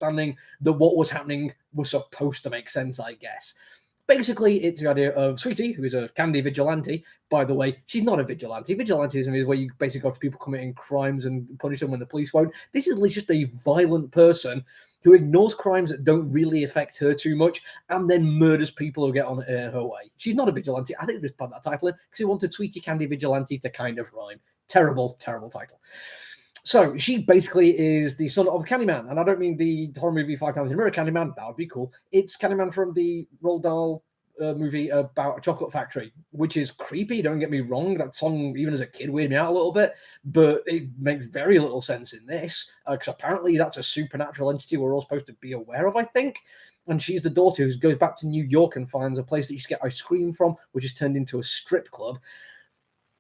understanding that what was happening was supposed to make sense, I guess. Basically, it's the idea of Sweetie, who is a candy vigilante. By the way, she's not a vigilante. Vigilantism is where you basically go to people committing crimes and punish them when the police won't. This is just a violent person who ignores crimes that don't really affect her too much and then murders people who get on her way. She's not a vigilante. I think they just put that title in because they wanted Sweetie Candy Vigilante to kind of rhyme. Terrible, terrible title. So she basically is the son of Candyman, and I don't mean the horror movie Five Times in a Mirror Candyman. That would be cool. It's Candyman from the Roald Dahl movie about a chocolate factory, which is creepy. Don't get me wrong. That song, even as a kid, weirded me out a little bit, but it makes very little sense in this because apparently that's a supernatural entity we're all supposed to be aware of, I think. And she's the daughter who goes back to New York and finds a place that you should get ice cream from, which is turned into a strip club.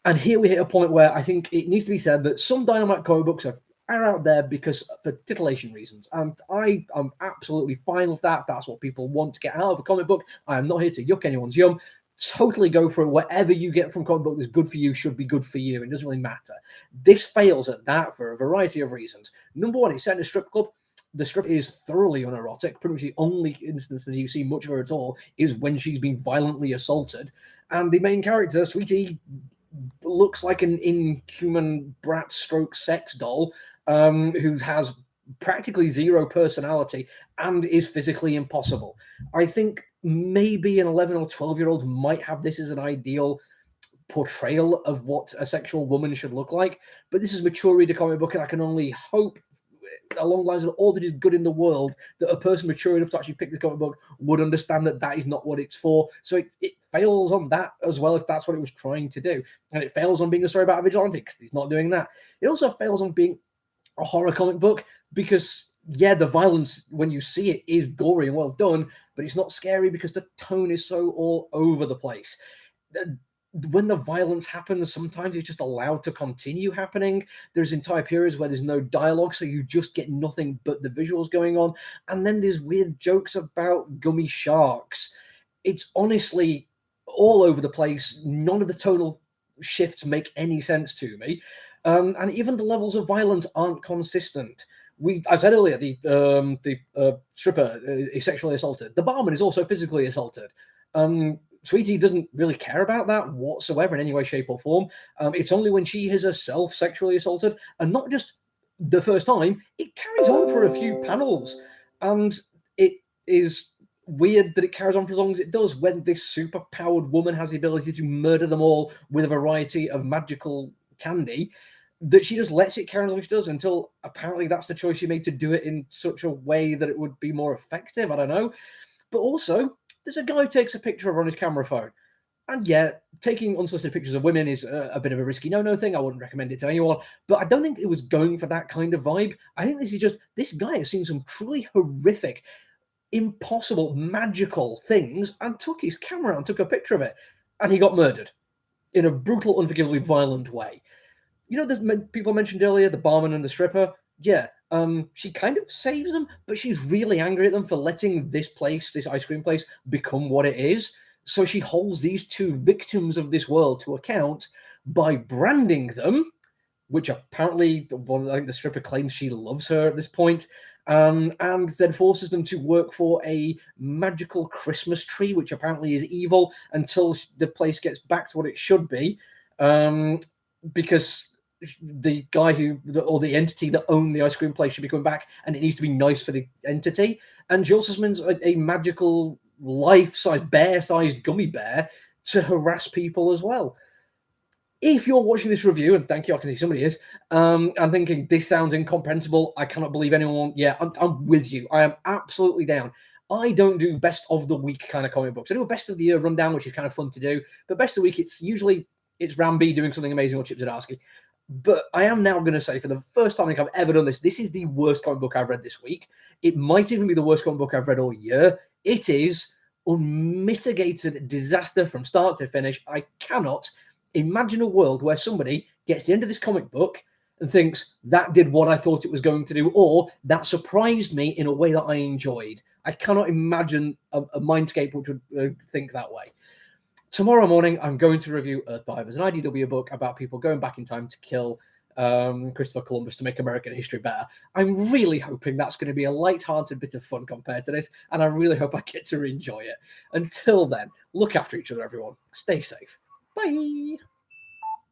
And here we hit a point where I think it needs to be said that some Dynamite comic books are out there because for titillation reasons. And I am absolutely fine with that. That's what people want to get out of a comic book. I am not here to yuck anyone's yum. Totally go for it. Whatever you get from comic book that's good for you should be good for you. It doesn't really matter. This fails at that for a variety of reasons. Number one, it's set in a strip club. The strip is thoroughly unerotic. Pretty much the only instances you see much of her at all is when she's been violently assaulted. And the main character, Sweetie, looks like an inhuman brat stroke sex doll who has practically zero personality and is physically impossible. I think maybe an 11 or 12-year-old might have this as an ideal portrayal of what a sexual woman should look like, but this is a mature reader comic book, and I can only hope along the lines of all that is good in the world that a person mature enough to actually pick the comic book would understand that that is not what it's for. So it fails on that as well, if that's what it was trying to do. And it fails on being a story about a vigilante because he's not doing that. It also fails on being a horror comic book because, yeah, the violence when you see it is gory and well done, but it's not scary because the tone is so all over the place. When the violence happens, sometimes it's just allowed to continue happening. There's entire periods where there's no dialogue, so you just get nothing but the visuals going on. And then there's weird jokes about gummy sharks. It's honestly all over the place. None of the tonal shifts make any sense to me. And even the levels of violence aren't consistent. I said earlier, the stripper is sexually assaulted. The barman is also physically assaulted. Sweetie doesn't really care about that whatsoever in any way, shape, or form. It's only when she is herself sexually assaulted, and not just the first time, it carries on for a few panels. And it is weird that it carries on for as long as it does when this super-powered woman has the ability to murder them all with a variety of magical candy, that she just lets it carry on as long as she does until apparently that's the choice she made to do it in such a way that it would be more effective. I don't know. But also, there's a guy who takes a picture of her on his camera phone. And yeah, taking unsolicited pictures of women is a bit of a risky no-no thing. I wouldn't recommend it to anyone. But I don't think it was going for that kind of vibe. I think this is just, this guy has seen some truly horrific, impossible, magical things and took his camera and took a picture of it. And he got murdered in a brutal, unforgivably violent way. You know, there's people mentioned earlier, the barman and the stripper. Yeah, she kind of saves them, but she's really angry at them for letting this place, this ice cream place, become what it is. So she holds these two victims of this world to account by branding them, which apparently, I think the stripper claims she loves her at this point, and then forces them to work for a magical Christmas tree, which apparently is evil until the place gets back to what it should be, because the guy or the entity that owned the ice cream place should be coming back, and it needs to be nice for the entity. And she also summons a magical life-sized, bear-sized gummy bear to harass people as well. If you're watching this review, and thank you, I can see somebody is, I'm thinking this sounds incomprehensible. I cannot believe anyone. Yeah, I'm with you. I am absolutely down. I don't do best of the week kind of comic books. I do a best of the year rundown, which is kind of fun to do. But best of the week, it's Ramby doing something amazing or Chip Zdarsky. But I am now going to say, for the first time I think I've ever done this is the worst comic book I've read this week. It might even be the worst comic book I've read all year. It is unmitigated disaster from start to finish. I cannot imagine a world where somebody gets to the end of this comic book and thinks, that did what I thought it was going to do, or that surprised me in a way that I enjoyed. I cannot imagine a mindscape which would think that way. Tomorrow morning, I'm going to review Earth Divers, an IDW book about people going back in time to kill Christopher Columbus to make American history better. I'm really hoping that's going to be a light-hearted bit of fun compared to this, and I really hope I get to enjoy it. Until then, look after each other, everyone. Stay safe. Bye.